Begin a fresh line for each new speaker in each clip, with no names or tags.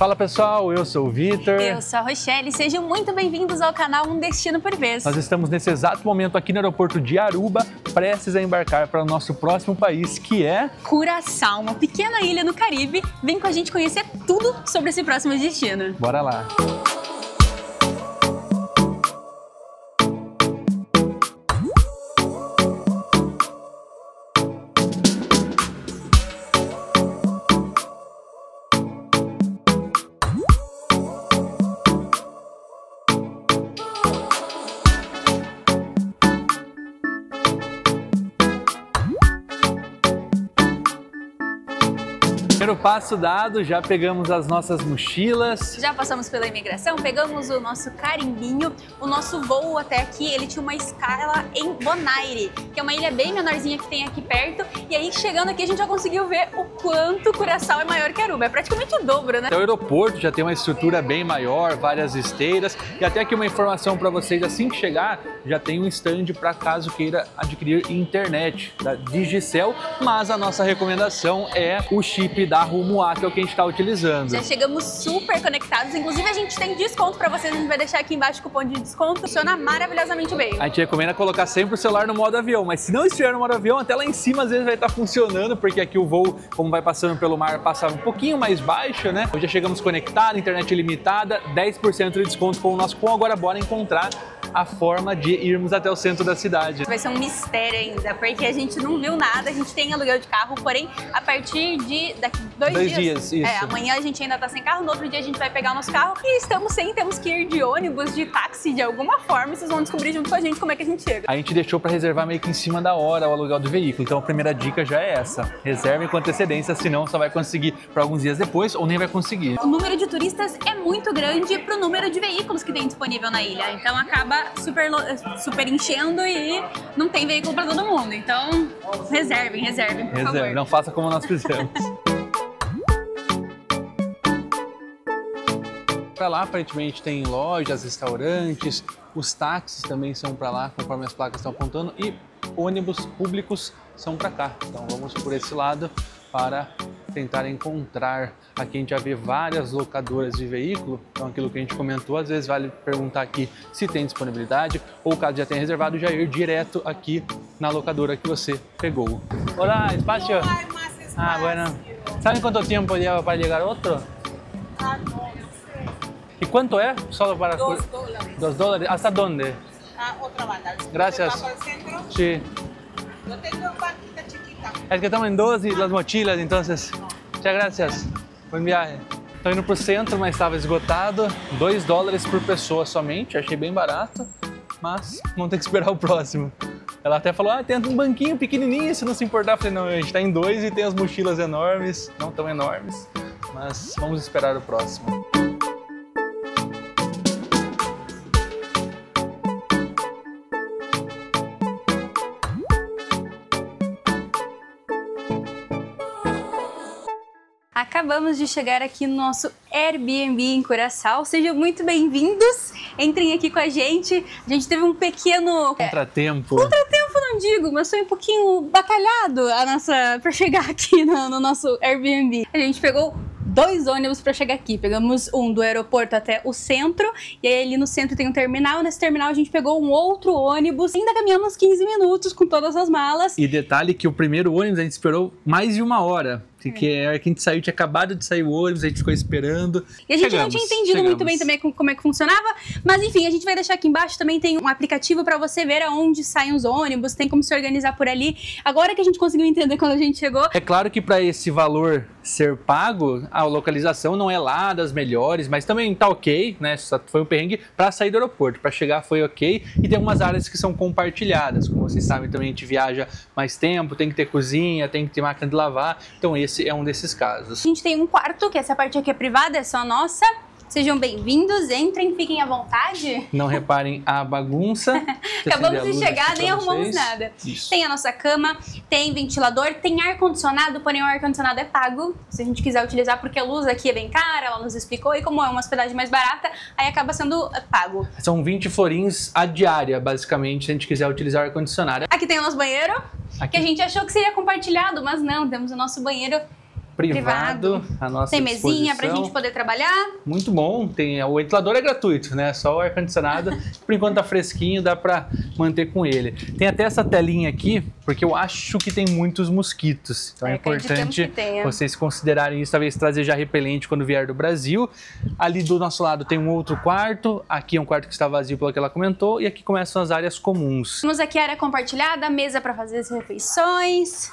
Fala pessoal, eu sou o Vitor.
Eu sou a Rochelle, sejam muito bem-vindos ao canal Um Destino por Vez.
Nós estamos nesse exato momento aqui no aeroporto de Aruba, prestes a embarcar para o nosso próximo país, que é...
Curaçao, uma pequena ilha no Caribe. Vem com a gente conhecer tudo sobre esse próximo destino.
Bora lá! Primeiro passo dado, já pegamos as nossas mochilas.
Já passamos pela imigração, pegamos o nosso carimbinho. O nosso voo até aqui, ele tinha uma escala em Bonaire, que é uma ilha bem menorzinha que tem aqui perto. E aí, chegando aqui, a gente já conseguiu ver o quanto Curaçao é maior que Aruba. É praticamente o dobro, né?
O aeroporto já tem uma estrutura bem maior, várias esteiras. E até aqui uma informação para vocês, assim que chegar, já tem um stand para caso queira adquirir internet da Digicel. Mas a nossa recomendação é o chip da Rumo A, que é o que a gente está utilizando.
Já chegamos super conectados, inclusive a gente tem desconto para vocês, a gente vai deixar aqui embaixo o cupom de desconto, funciona maravilhosamente bem.
A gente recomenda colocar sempre o celular no modo avião, mas se não estiver no modo avião, até lá em cima às vezes vai estar funcionando, porque aqui o voo, como vai passando pelo mar, passa um pouquinho mais baixo, né? Hoje já chegamos conectados, internet ilimitada, 10% de desconto com o nosso cupom. Agora bora encontrar a forma de irmos até o centro da cidade.
Vai ser um mistério ainda, porque a gente não viu nada, a gente tem aluguel de carro, porém, a partir de daqui dois dias.
Isso.
Amanhã a gente ainda tá sem carro, no outro dia a gente vai pegar o nosso carro e estamos sem, temos que ir de ônibus, de táxi, de alguma forma, vocês vão descobrir junto com a gente como é que a gente chega.
A gente deixou para reservar meio que em cima da hora o aluguel do veículo, então a primeira dica já é essa, reservem com antecedência, senão só vai conseguir para alguns dias depois ou nem vai conseguir.
O número de turistas é muito grande para o número de veículos que tem disponível na ilha, então acaba super enchendo e não tem veículo para todo mundo, então reservem, por favor.
Não faça como nós fizemos. Para lá aparentemente tem lojas, restaurantes, os táxis também são para lá, conforme as placas estão apontando, e ônibus públicos são para cá. Então vamos por esse lado para tentar encontrar. Aqui a gente já vê várias locadoras de veículo, então aquilo que a gente comentou, às vezes vale perguntar aqui se tem disponibilidade, ou caso já tenha reservado, já ir direto aqui na locadora que você pegou. Olá, espaço? Ah, bueno. ¿Saben cuánto tiempo lleva para llegar otro? ¿Y cuánto es? Solo para...
$2.
$2. ¿Hasta dónde?
A otra banda.
Gracias.
¿Va para el centro?
Sí.
Yo tengo barquita chiquita.
Es que estamos en dos y las mochilas, entonces... Muchas gracias. Buen viaje. Estou indo pro centro, mas estava esgotado. $2 por pessoa somente. Achei bem barato, mas vamos ter que esperar o próximo. Ela até falou, tem um banquinho pequenininho, se não se importar. Eu falei, não, a gente tá em dois e tem as mochilas enormes. Não tão enormes, mas vamos esperar o próximo.
Acabamos de chegar aqui no nosso Airbnb em Curaçao. Sejam muito bem-vindos. Entrem aqui com a gente. A gente teve um pequeno...
Contratempo.
Contratempo não digo, mas foi um pouquinho batalhado para chegar aqui no nosso Airbnb. A gente pegou 2 ônibus para chegar aqui. Pegamos um do aeroporto até o centro, e aí ali no centro tem um terminal. Nesse terminal a gente pegou um outro ônibus. Ainda caminhamos 15 minutos com todas as malas.
E detalhe que o primeiro ônibus a gente esperou mais de 1 hora. Porque a hora que a gente saiu, tinha acabado de sair o ônibus, a gente ficou esperando.
E a gente não tinha entendido muito bem também como é que funcionava, mas enfim, a gente vai deixar aqui embaixo, também tem um aplicativo para você ver aonde saem os ônibus, tem como se organizar por ali. Agora que a gente conseguiu entender quando a gente chegou...
É claro que para esse valor ser pago, a localização não é lá das melhores, mas também tá ok, né? Só foi um perrengue para sair do aeroporto, para chegar foi ok. E tem algumas áreas que são compartilhadas, como vocês sabem, também a gente viaja mais tempo, tem que ter cozinha, tem que ter máquina de lavar, então esse é um desses casos.
A gente tem um quarto, que essa parte aqui é privada, é só nossa. Sejam bem-vindos, entrem, fiquem à vontade.
Não reparem a bagunça.
Acabamos de chegar, nem arrumamos nada.
Isso.
Tem a nossa cama, tem ventilador, tem ar-condicionado, porém o ar-condicionado é pago, se a gente quiser utilizar, porque a luz aqui é bem cara, ela nos explicou, e como é uma hospedagem mais barata, aí acaba sendo pago.
São 20 florins a diária, basicamente, se a gente quiser utilizar o ar-condicionado.
Aqui tem o nosso banheiro, que a gente achou que seria compartilhado, mas não, temos o nosso banheiro
privado à nossa
Tem mesinha pra
disposição.
gente poder trabalhar.
Muito bom, o ventilador é gratuito, né? Só o ar-condicionado, por enquanto tá fresquinho, dá pra manter com ele. Tem até essa telinha aqui, porque eu acho que tem muitos mosquitos. Então é importante vocês considerarem isso, talvez trazer já repelente quando vier do Brasil. Ali do nosso lado tem um outro quarto, aqui é um quarto que está vazio pelo que ela comentou, e aqui começam as áreas comuns.
Temos aqui a área compartilhada, mesa para fazer as refeições.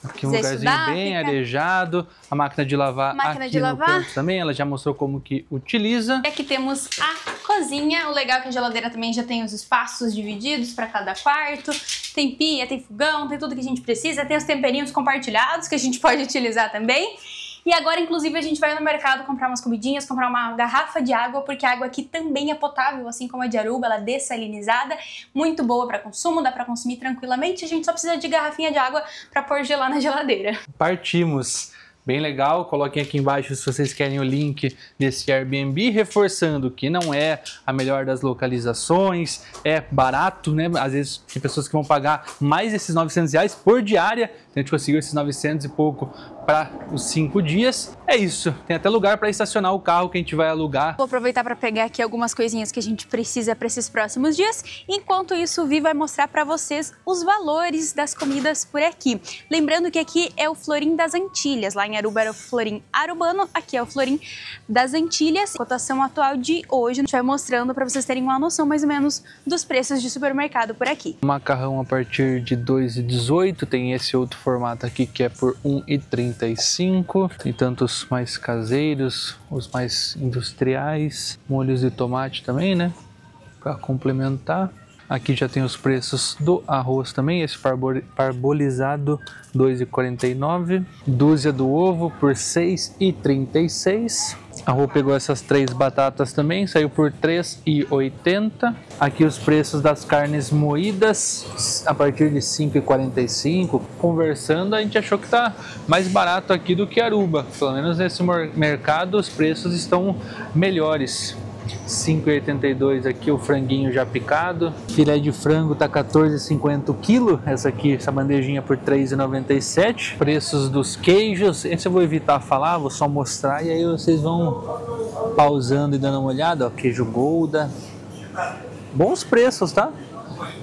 Aqui um lugarzinho bem arejado, a máquina de lavar aqui no canto também, ela já mostrou como que utiliza.
E aqui temos a cozinha, o legal é que a geladeira também já tem os espaços divididos para cada quarto. Tem pia, tem fogão, tem tudo que a gente precisa, tem os temperinhos compartilhados que a gente pode utilizar também. E agora, inclusive, a gente vai no mercado comprar umas comidinhas, comprar uma garrafa de água, porque a água aqui também é potável, assim como a de Aruba, ela é dessalinizada, muito boa para consumo, dá para consumir tranquilamente, a gente só precisa de garrafinha de água para pôr gelar na geladeira. Partimos!
Bem legal, coloquem aqui embaixo se vocês querem o link desse Airbnb, reforçando que não é a melhor das localizações, é barato, né? Às vezes tem pessoas que vão pagar mais esses R$900 por diária, a gente conseguiu esses 900 e pouco para os 5 dias. É isso, tem até lugar para estacionar o carro que a gente vai alugar.
Vou aproveitar para pegar aqui algumas coisinhas que a gente precisa para esses próximos dias. Enquanto isso, o Vi vai mostrar para vocês os valores das comidas por aqui. Lembrando que aqui é o Florim das Antilhas, lá em Aruba era o Florim arubano, aqui é o Florim das Antilhas. A cotação atual de hoje, a gente vai mostrando para vocês terem uma noção mais ou menos dos preços de supermercado por aqui.
Macarrão a partir de R$2,18, tem esse outro formato aqui que é por R$1,35. Tem tantos mais caseiros, os mais industriais, molhos de tomate também, né? Para complementar. Aqui já tem os preços do arroz também, esse parbolizado R$2,49. Dúzia do ovo por R$6,36. A Rô pegou essas 3 batatas também, saiu por R$3,80. Aqui os preços das carnes moídas a partir de R$5,45. Conversando, a gente achou que tá mais barato aqui do que Aruba. Pelo menos nesse mercado os preços estão melhores. R$5,82 aqui o franguinho já picado. Filé de frango tá R$14,50 o quilo. Essa bandejinha por R$3,97. Preços dos queijos, esse eu vou evitar falar, vou só mostrar e aí vocês vão pausando e dando uma olhada. Ó, queijo Gouda. Bons preços, tá?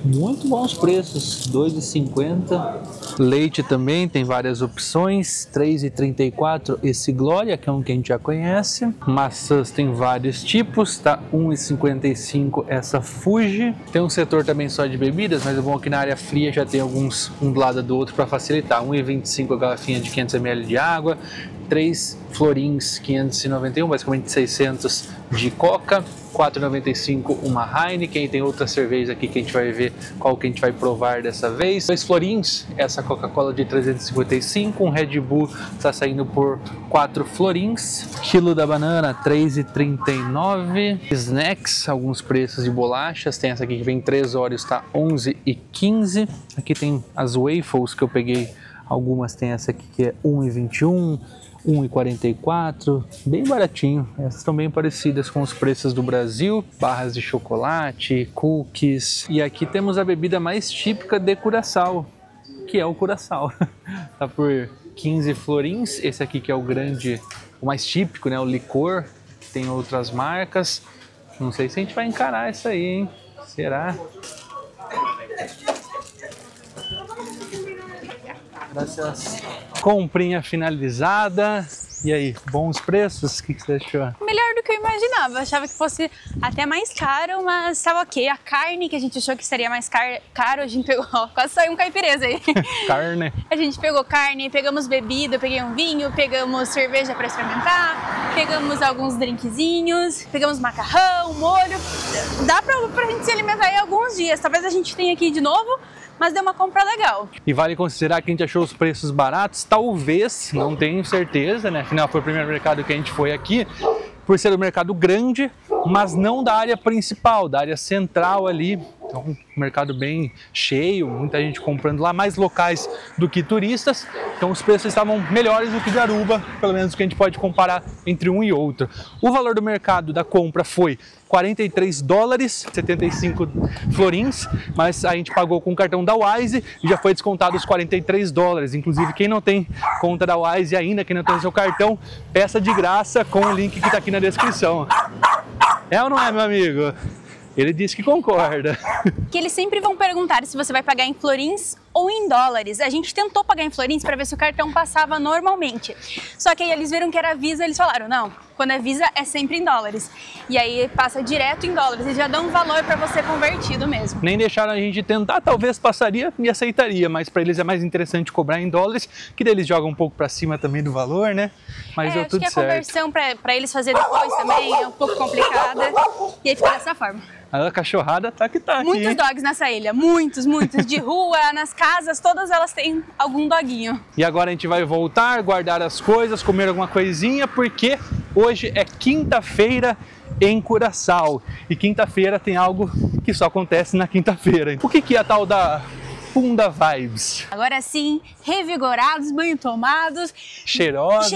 Muito bons preços, R$2,50. Leite também tem várias opções, R$3,34 esse Glória, que é um que a gente já conhece. Maçãs tem vários tipos, tá? R$1,55 essa Fuji. Tem um setor também só de bebidas, mas é bom que na área fria já tem alguns um do lado do outro para facilitar. R$1,25 a garrafinha de 500 ml de água, 3 florins 591, basicamente 600 de Coca, R$4,95 uma Heineken. Tem outra cerveja aqui que a gente vai ver qual que a gente vai provar dessa vez. 2 florins, essa Coca-Cola de 355, um Red Bull está saindo por 4 florins. Quilo da banana, R$3,39. Snacks, alguns preços de bolachas, tem essa aqui que vem 3 Oreos, tá R$11,15. Aqui tem as waffles que eu peguei, algumas tem essa aqui que é R$1,21. R$1,44, bem baratinho. Essas estão bem parecidas com os preços do Brasil. Barras de chocolate, cookies. E aqui temos a bebida mais típica de Curaçao, que é o Curaçao. Tá por 15 florins. Esse aqui que é o grande, o mais típico, né? O licor. Tem outras marcas. Não sei se a gente vai encarar isso aí, hein? Será? Graças. Comprinha finalizada. E aí, bons preços? O que você achou?
Melhor do que eu imaginava. Eu achava que fosse até mais caro, mas estava ok. A carne que a gente achou que seria mais caro, a gente pegou... Ó, quase saiu um caipireza aí.
Carne.
A gente pegou carne, pegamos bebida, eu peguei um vinho, pegamos cerveja para experimentar, pegamos alguns drinkzinhos, pegamos macarrão, molho. Dá pra gente se alimentar aí alguns dias. Talvez a gente tenha aqui de novo, mas deu uma compra legal.
E vale considerar que a gente achou os preços baratos, talvez, não tenho certeza, né? Afinal foi o primeiro mercado que a gente foi aqui, por ser um mercado grande, mas não da área principal, da área central ali, Então, um mercado bem cheio, muita gente comprando lá, mais locais do que turistas. Então, os preços estavam melhores do que de Aruba, pelo menos que a gente pode comparar entre um e outro. O valor do mercado da compra foi 43 dólares, 75 florins, mas a gente pagou com o cartão da Wise e já foi descontado os 43 dólares. Inclusive, quem não tem conta da Wise ainda, quem não tem o seu cartão, peça de graça com o link que está aqui na descrição. É ou não é, meu amigo? Ele disse que concorda.
Que eles sempre vão perguntar se você vai pagar em florins ou em dólares. A gente tentou pagar em florins para ver se o cartão passava normalmente. Só que aí eles viram que era Visa, eles falaram, não, quando é Visa é sempre em dólares. E aí passa direto em dólares e já dão um valor para você convertido mesmo.
Nem deixaram a gente tentar, talvez passaria e aceitaria, mas para eles é mais interessante cobrar em dólares, que daí eles jogam um pouco para cima também do valor, né? Mas deu tudo certo.
Acho que a conversão para eles fazer depois também é um pouco complicada e aí fica dessa forma.
A cachorrada tá que tá aqui.
Muitos dogs nessa ilha, muitos. De rua, nas casas, todas elas têm algum doguinho.
E agora a gente vai voltar, guardar as coisas, comer alguma coisinha, porque hoje é quinta-feira em Curaçao. E quinta-feira tem algo que só acontece na quinta-feira. O que é a tal da Punda Vibes?
Agora sim, revigorados, banho tomados, cheirosos,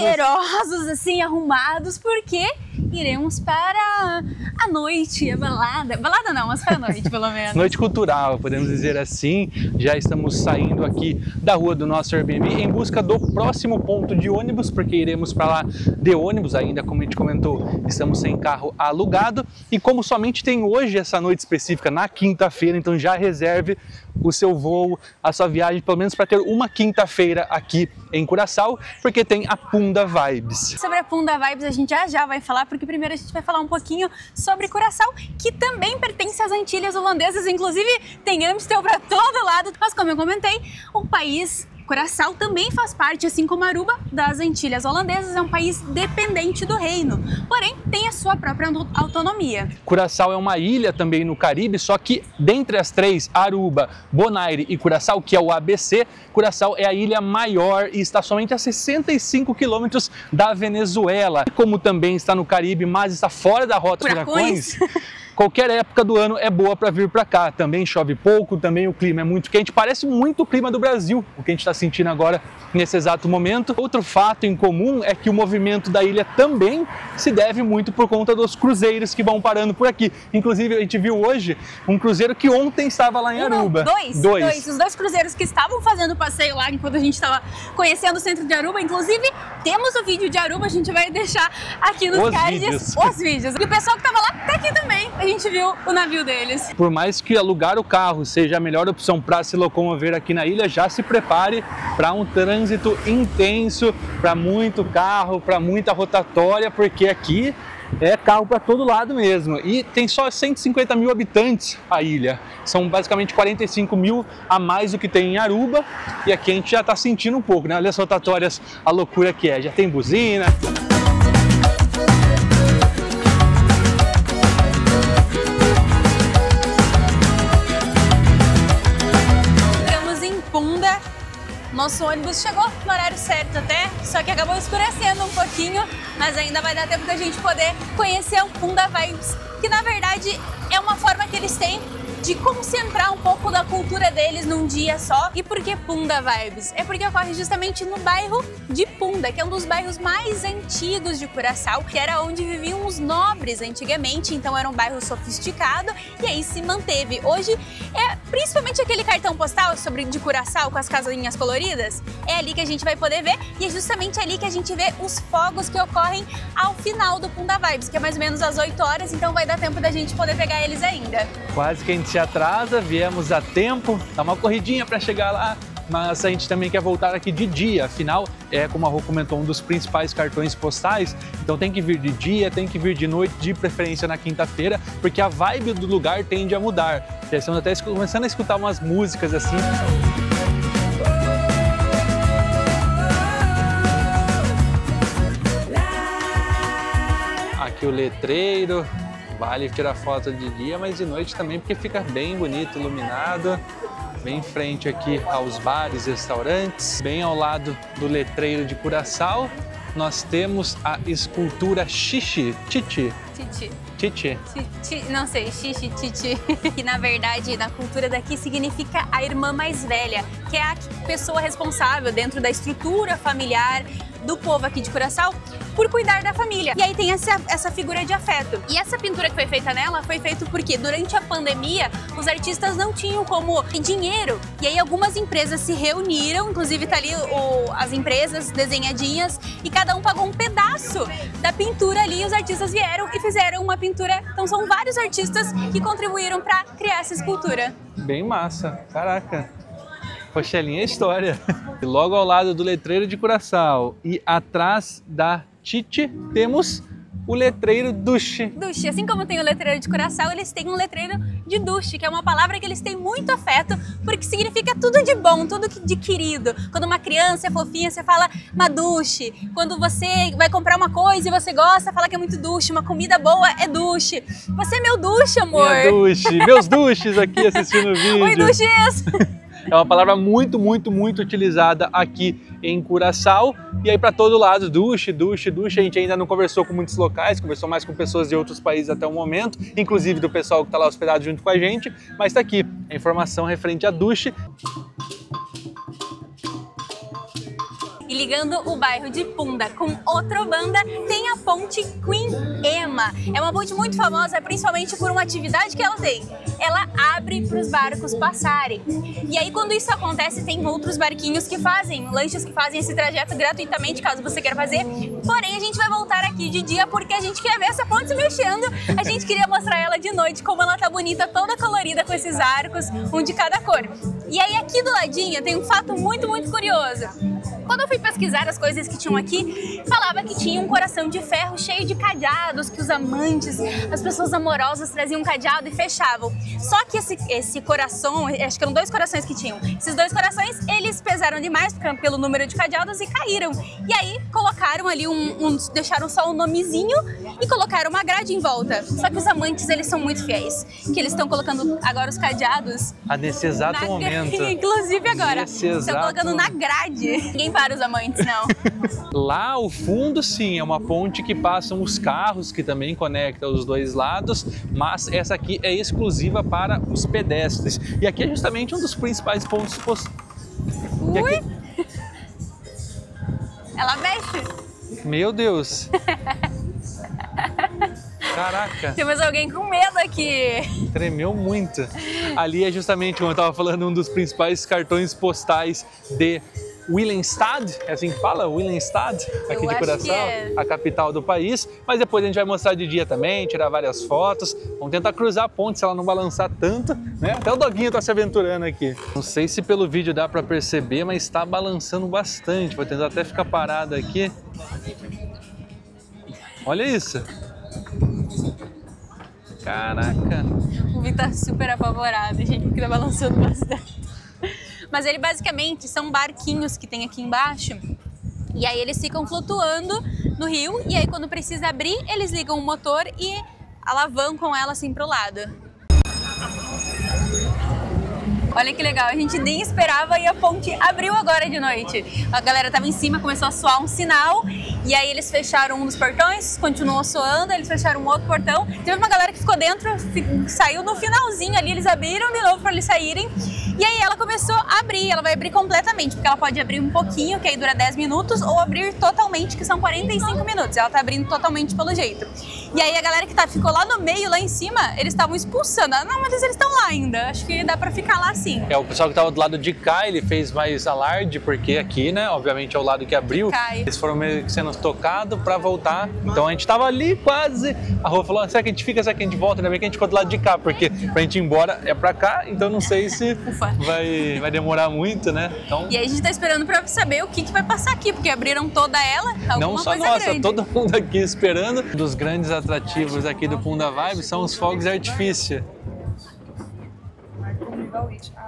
assim, arrumados, porque iremos para a noite, a balada. Balada não, mas para a noite, pelo menos.
Noite cultural, podemos dizer assim. Já estamos saindo aqui da rua do nosso Airbnb em busca do próximo ponto de ônibus, porque iremos para lá de ônibus ainda, como a gente comentou, estamos sem carro alugado. E como somente tem hoje essa noite específica, na quinta-feira, então já reserve o seu voo, a sua viagem, pelo menos para ter uma quinta-feira aqui em Curaçao, porque tem a Punda Vibes.
Sobre a Punda Vibes a gente já vai falar, porque primeiro a gente vai falar um pouquinho sobre Curaçao, que também pertence às Antilhas Holandesas, inclusive tem Amstel para todo lado, mas como eu comentei, o país Curaçao também faz parte, assim como Aruba, das Antilhas Holandesas, é um país dependente do reino, porém tem a sua própria autonomia.
Curaçao é uma ilha também no Caribe, só que dentre as três, Aruba, Bonaire e Curaçao, que é o ABC, Curaçao é a ilha maior e está somente a 65 quilômetros da Venezuela. Como também está no Caribe, mas está fora da rota dos furacões, qualquer época do ano é boa para vir para cá. Também chove pouco, também o clima é muito quente, parece muito o clima do Brasil, o que a gente está sentindo agora nesse exato momento. Outro fato em comum é que o movimento da ilha também se deve muito por conta dos cruzeiros que vão parando por aqui. Inclusive a gente viu hoje um cruzeiro que ontem estava lá em Aruba.
Dois. Os dois cruzeiros que estavam fazendo passeio lá enquanto a gente estava conhecendo o centro de Aruba. Inclusive temos o vídeo de Aruba, a gente vai deixar aqui nos cards os vídeos. E o pessoal que estava lá tá aqui também. A gente viu o navio deles.
Por mais que alugar o carro seja a melhor opção para se locomover aqui na ilha, já se prepare para um trânsito intenso, para muito carro, para muita rotatória, porque aqui é carro para todo lado mesmo. E tem só 150 mil habitantes a ilha. São basicamente 45 mil a mais do que tem em Aruba. E aqui a gente já está sentindo um pouco, né? Olha as rotatórias, a loucura que é. Já tem buzina.
Nosso ônibus chegou no horário certo até, só que acabou escurecendo um pouquinho, mas ainda vai dar tempo da gente poder conhecer o Punda Vibes, que na verdade é uma forma que eles têm de concentrar um pouco da cultura deles num dia só. E por que Punda Vibes? É porque ocorre justamente no bairro de Punda, que é um dos bairros mais antigos de Curaçao, que era onde viviam os nobres antigamente, então era um bairro sofisticado e aí se manteve. Hoje é principalmente aquele cartão postal de Curaçao com as casinhas coloridas, é ali que a gente vai poder ver e é justamente ali que a gente vê os fogos que ocorrem ao final do Punda Vibes, que é mais ou menos às 8 horas, então vai dar tempo da gente poder pegar eles ainda.
Quase que a gente se atrasa, viemos a tempo, dá uma corridinha para chegar lá, mas a gente também quer voltar aqui de dia, afinal, como a Rô comentou, um dos principais cartões postais, então tem que vir de dia, tem que vir de noite, de preferência na quinta-feira, porque a vibe do lugar tende a mudar. Já estamos até começando a escutar umas músicas assim. Aqui o letreiro. Vale tirar foto de dia, mas de noite também, porque fica bem bonito, iluminado. Bem em frente aqui aos bares e restaurantes, bem ao lado do letreiro de Curaçao. nós temos a escultura Chichi.
Não sei, Titi. Que na verdade, na cultura daqui, significa a irmã mais velha, que é a pessoa responsável dentro da estrutura familiar do povo aqui de Curaçao por cuidar da família. E aí tem essa figura de afeto. E essa pintura que foi feita nela foi feita porque durante a pandemia os artistas não tinham como dinheiro. E aí algumas empresas se reuniram, inclusive tá ali as empresas desenhadinhas, e cada um pagou um pedaço da pintura ali, e os artistas vieram e fizeram uma pintura. Então são vários artistas que contribuíram para criar essa escultura.
Bem massa, caraca. Rochelinha é história. E logo ao lado do letreiro de Curaçao e atrás da Titi temos o letreiro Duche.
Duche, assim como tem o letreiro de Curaçao, eles têm um letreiro de Duche, que é uma palavra que eles têm muito afeto, porque significa tudo de bom, tudo de querido. Quando uma criança é fofinha, você fala Maduche. Quando você vai comprar uma coisa e você gosta, fala que é muito Duche. Uma comida boa é Duche. Você é meu Duche, amor.
Minha Duche. Meus Duches aqui assistindo o vídeo.
Oi, Duches.
É uma palavra muito utilizada aqui em Curaçao. E aí para todo lado, Duche. A gente ainda não conversou com muitos locais, conversou mais com pessoas de outros países até o momento, inclusive do pessoal que está lá hospedado junto com a gente. Mas está aqui a informação referente a Duche.
E ligando o bairro de Punda com outra banda, tem a ponte Queen Emma. É uma ponte muito famosa, principalmente por uma atividade que ela tem. Ela abre para os barcos passarem. E aí, quando isso acontece, tem outros barquinhos que fazem, lanchas que fazem esse trajeto gratuitamente, caso você queira fazer. Porém, a gente vai voltar aqui de dia porque a gente quer ver essa ponte se mexendo. A gente queria mostrar ela de noite, como ela tá bonita, toda colorida com esses arcos, um de cada cor. E aí, aqui do ladinho, tem um fato muito curioso. Quando eu fui pesquisar as coisas que tinham aqui, falava que tinha um coração de ferro cheio de cadeados, que os amantes, as pessoas amorosas traziam um cadeado e fechavam. Só que esse coração, acho que eram 2 corações que tinham. Esses 2 corações, eles pesaram demais pelo número de cadeados e caíram. E aí colocaram ali deixaram só um nomezinho e colocaram uma grade em volta. Só que os amantes, eles são muito fiéis, que eles estão colocando agora os cadeados
nesse exato momento.
Inclusive agora. Estão colocando na grade. Ninguém para os amantes, não.
Lá ao fundo, sim, é uma ponte que passam os carros, que também conecta os 2 lados, mas essa aqui é exclusiva para os pedestres. E aqui é justamente um dos principais pontos.
Ui!
Aqui...
Ela mexe.
Meu Deus! Caraca!
Temos alguém com medo aqui.
Tremeu muito. Ali é justamente, como eu estava falando, um dos principais cartões postais de Willemstad, é assim que fala? Willemstad, aqui de Curaçao, a capital do país. Mas depois a gente vai mostrar de dia também, tirar várias fotos. Vamos tentar cruzar a ponte se ela não balançar tanto, né? Até o doguinho está se aventurando aqui. Não sei se pelo vídeo dá para perceber, mas está balançando bastante. Vou tentar até ficar parado aqui. Olha isso. Caraca.
O Vi tá super apavorado, gente, porque tá balançando bastante. Mas ele basicamente são barquinhos que tem aqui embaixo. E aí eles ficam flutuando no rio. E aí quando precisa abrir, eles ligam o motor e alavancam ela assim pro lado. Olha que legal, a gente nem esperava e a ponte abriu agora de noite. A galera tava em cima, começou a soar um sinal e aí eles fecharam um dos portões, continuou soando, eles fecharam um outro portão. Teve uma galera que ficou dentro, saiu no finalzinho ali, eles abriram de novo para eles saírem. E aí ela começou a abrir, ela vai abrir completamente, porque ela pode abrir um pouquinho, que aí dura 10 minutos, ou abrir totalmente, que são 45 minutos. Ela tá abrindo totalmente pelo jeito. E aí a galera que ficou lá no meio, lá em cima, eles estavam expulsando. Não, mas eles estão lá ainda, acho que dá pra ficar lá sim.
É, o pessoal que tava do lado de cá, ele fez mais alarde, porque aqui, né, obviamente é o lado que abriu. Eles foram meio que sendo tocados pra voltar. Então a gente tava ali quase. A Rô falou, será que a gente fica, será que a gente volta? Ainda bem que a gente ficou do lado de cá, porque pra gente ir embora é pra cá, então não sei se vai demorar muito, né? Então... E
aí a gente tá esperando pra saber o que vai passar aqui, porque abriram toda ela,
não só
coisa
nossa,
grande.
Todo mundo aqui esperando. Um dos grandes atrativos aqui do Punda Vibe são os fogos de artifício.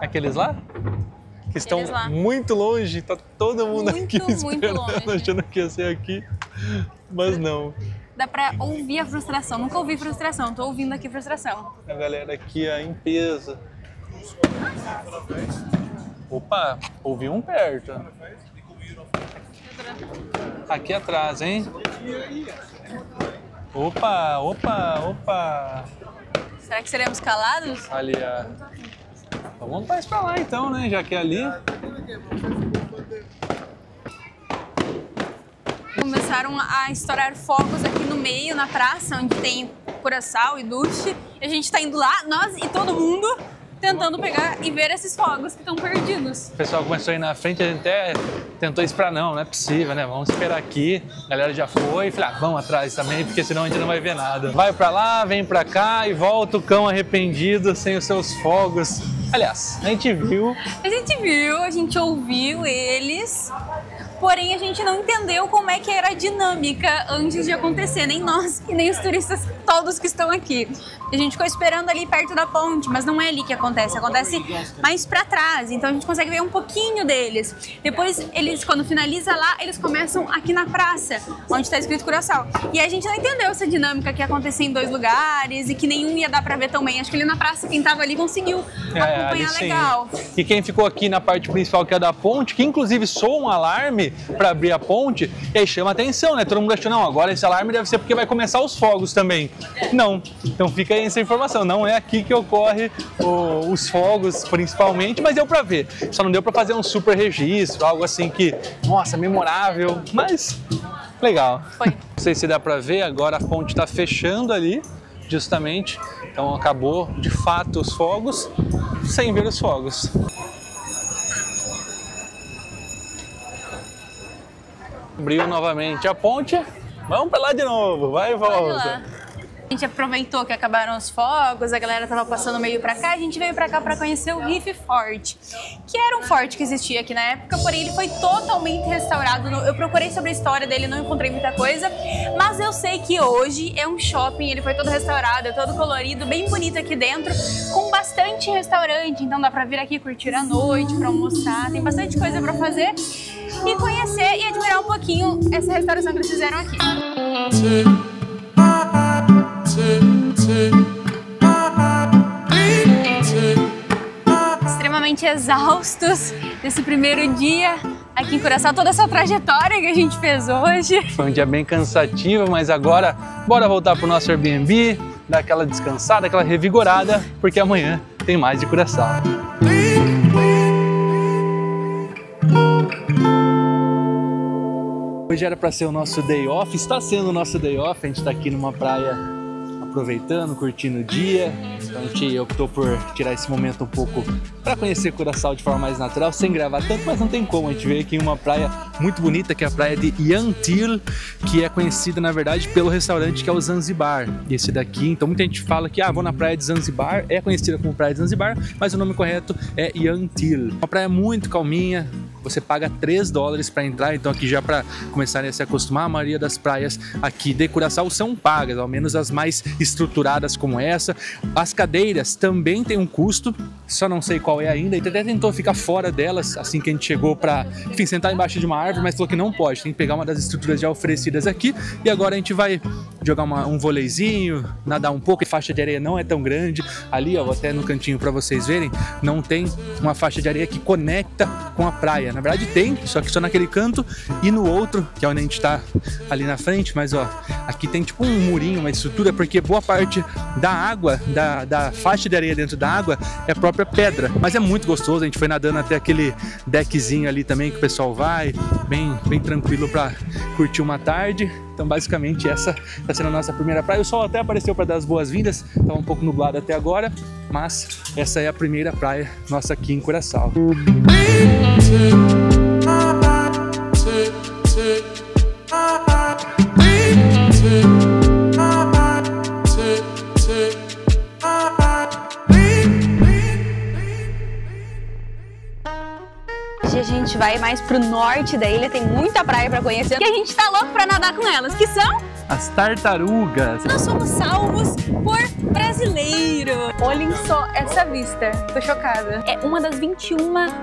Aqueles lá? Que estão muito longe, tá todo mundo aqui esperando, achando que ia ser aqui, mas não.
Dá pra ouvir a frustração, nunca ouvi frustração, tô ouvindo aqui frustração.
A galera aqui em peso. Opa, ouvi um perto. Aqui atrás, hein? Opa, opa, opa.
Será que seremos calados?
Ali, ó. Então vamos mais pra lá então, né? Já que é ali.
Começaram a estourar fogos aqui no meio, na praça, onde tem Curaçao e Duche. E a gente tá indo lá, nós e todo mundo, tentando pegar e ver esses fogos que estão perdidos.
O pessoal começou a ir na frente, a gente até tentou esperar, não é possível, né? Vamos esperar aqui. A galera já foi, falei, vamos atrás também, porque senão a gente não vai ver nada. Vai pra lá, vem pra cá e volta o cão arrependido sem os seus fogos. Aliás, a gente viu,
a gente ouviu eles, porém a gente não entendeu como é que era a dinâmica antes de acontecer, nem nós e nem os turistas todos que estão aqui. A gente ficou esperando ali perto da ponte, mas não é ali que acontece mais pra trás, então a gente consegue ver um pouquinho deles. Depois, eles, quando finaliza lá, eles começam aqui na praça, onde tá escrito Curaçao. E a gente não entendeu essa dinâmica que ia acontecer em dois lugares e que nenhum ia dar pra ver também. Acho que ali na praça, quem tava ali conseguiu acompanhar legal.
E quem ficou aqui na parte principal, que é da ponte, que inclusive soa um alarme para abrir a ponte, e aí chama atenção, né? Todo mundo achou, não, agora esse alarme deve ser porque vai começar os fogos também. Não, então fica aí essa informação, não é aqui que ocorre os fogos principalmente, mas deu para ver. Só não deu para fazer um super registro, algo assim que, nossa, memorável, mas legal.
Foi.
Não sei se dá para ver, agora a ponte está fechando ali, justamente, então acabou de fato os fogos, sem ver os fogos. Abriu novamente a ponte, vamos para lá de novo, vai e volta.
A gente aproveitou que acabaram os fogos, a galera tava passando meio pra cá, a gente veio pra cá pra conhecer o Reef Fort, que era um forte que existia aqui na época, porém ele foi totalmente restaurado. Eu procurei sobre a história dele, não encontrei muita coisa, mas eu sei que hoje é um shopping, ele foi todo restaurado, é todo colorido, bem bonito aqui dentro, com bastante restaurante, então dá pra vir aqui curtir a noite, pra almoçar, tem bastante coisa pra fazer e conhecer e admirar um pouquinho essa restauração que eles fizeram aqui. Extremamente exaustos desse primeiro dia aqui em Curaçao, toda essa trajetória que a gente fez hoje.
Foi um dia bem cansativo, mas agora bora voltar pro nosso Airbnb, dar aquela descansada, aquela revigorada, porque amanhã tem mais de Curaçao. Hoje era para ser o nosso day off, está sendo o nosso day off, a gente está aqui numa praia aproveitando, curtindo o dia. Então a gente optou por tirar esse momento um pouco para conhecer Curaçao de forma mais natural, sem gravar tanto, mas não tem como. A gente veio aqui em uma praia muito bonita, que é a praia de Yantil, que é conhecida na verdade pelo restaurante que é o Zanzibar. Esse daqui, então muita gente fala que vou na praia de Zanzibar, é conhecida como praia de Zanzibar, mas o nome correto é Yantil. Uma praia muito calminha. Você paga $3 para entrar, então aqui já para começarem a se acostumar, a maioria das praias aqui de Curaçao são pagas, ao menos as mais estruturadas como essa. As cadeiras também têm um custo, só não sei qual é ainda. A gente até tentou ficar fora delas assim que a gente chegou para, enfim, sentar embaixo de uma árvore, mas falou que não pode, tem que pegar uma das estruturas já oferecidas aqui. E agora a gente vai jogar um voleizinho, nadar um pouco, a faixa de areia não é tão grande. Ali, ó, até no cantinho para vocês verem, não tem uma faixa de areia que conecta com a praia. Na verdade tem, só que só naquele canto e no outro, que é onde a gente tá ali na frente, mas ó, aqui tem tipo um murinho, uma estrutura, porque boa parte da água, da faixa de areia dentro da água é a própria pedra, mas é muito gostoso. A gente foi nadando até aquele deckzinho ali também que o pessoal vai, bem tranquilo pra curtir uma tarde. Então basicamente essa tá sendo a nossa primeira praia. O sol até apareceu para dar as boas-vindas, tava um pouco nublado até agora, mas essa é a primeira praia nossa aqui em Curaçao.
Hoje a gente vai mais pro norte da ilha, tem muita praia pra conhecer e a gente tá louco pra nadar com elas, que são
as tartarugas.
Nós somos salvos por brasileiro. Olhem só essa vista, tô chocada. É uma das 21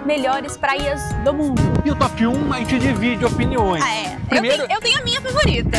melhores praias do mundo.
E o top 1 a gente divide opiniões.
Ah, é.
Primeiro...
Eu tenho a minha favorita.